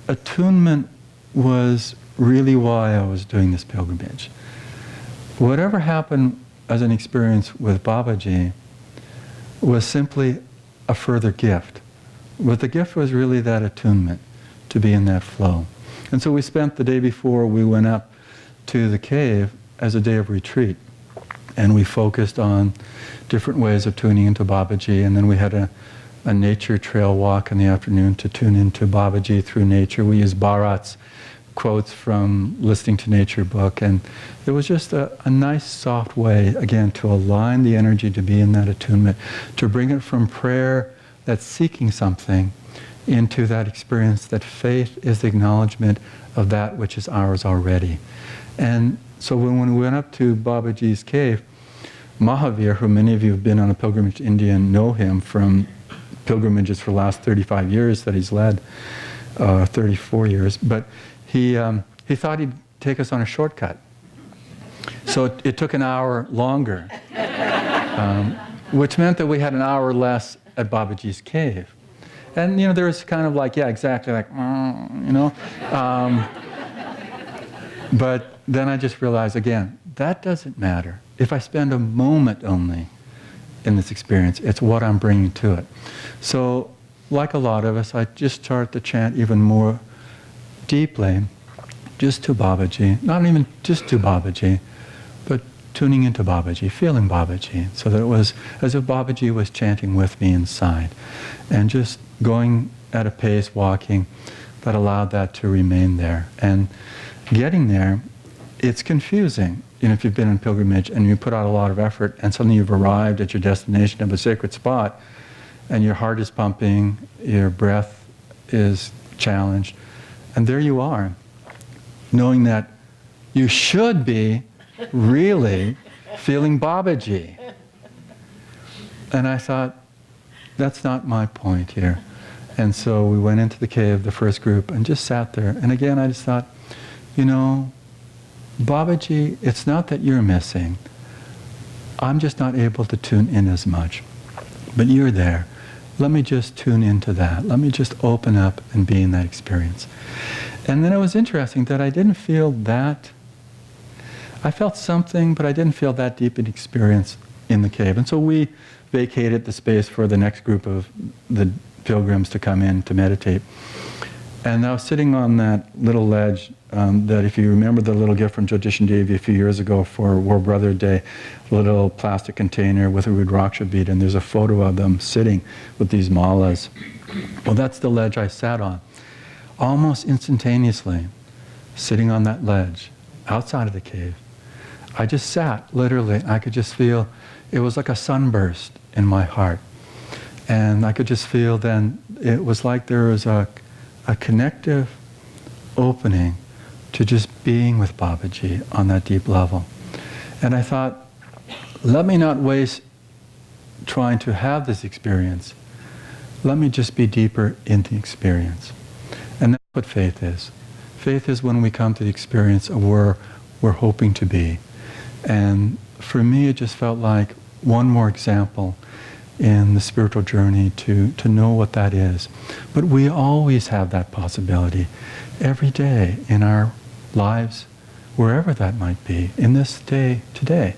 attunement was really why I was doing this pilgrimage. Whatever happened as an experience with Babaji was simply a further gift. But the gift was really that attunement, to be in that flow. And so we spent the day before we went up to the cave as a day of retreat. And we focused on different ways of tuning into Babaji. And then we had a nature trail walk in the afternoon to tune into Babaji through nature. We used Bharat's quotes from Listening to Nature book. And it was just a nice, soft way, again, to align the energy to be in that attunement, to bring it from prayer that's seeking something into that experience that faith is the acknowledgement of that which is ours already. And so when we went up to Babaji's cave, Mahavir, who many of you have been on a pilgrimage to India and know him from pilgrimages for the last 35 years that he's led, 34 years, but he thought he'd take us on a shortcut. So it took an hour longer, which meant that we had an hour less at Babaji's cave. And there was kind of like, yeah, exactly, like, but then I just realized, again, that doesn't matter. If I spend a moment only in this experience, it's what I'm bringing to it. So, like a lot of us, I just start to chant even more deeply, just to Babaji, not even just to Babaji, but tuning into Babaji, feeling Babaji, so that it was as if Babaji was chanting with me inside, and just going at a pace, walking, that allowed that to remain there. And getting there, it's confusing. If you've been on pilgrimage and you put out a lot of effort and suddenly you've arrived at your destination of a sacred spot and your heart is pumping, your breath is challenged, and there you are, knowing that you should be really feeling Babaji. And I thought, that's not my point here. And so we went into the cave, the first group, and just sat there. And again, I just thought, Babaji, it's not that you're missing. I'm just not able to tune in as much. But you're there. Let me just tune into that. Let me just open up and be in that experience. And then it was interesting that I didn't feel that. I felt something, but I didn't feel that deep an experience in the cave. And so we vacated the space for the next group of the pilgrims to come in to meditate. And I was sitting on that little ledge that, if you remember the little gift from Jyotishan Devi a few years ago for World Brother Day, a little plastic container with a Rudraksha bead, and there's a photo of them sitting with these malas. Well, that's the ledge I sat on. Almost instantaneously, sitting on that ledge, outside of the cave, I just sat, literally. I could just feel, it was like a sunburst in my heart. And I could just feel then, it was like there was a connective opening to just being with Babaji on that deep level. And I thought, let me not waste trying to have this experience. Let me just be deeper in the experience. And that's what faith is. Faith is when we come to the experience of where we're hoping to be. And for me, it just felt like one more example in the spiritual journey to know what that is. But we always have that possibility every day in our lives, wherever that might be, in this day today.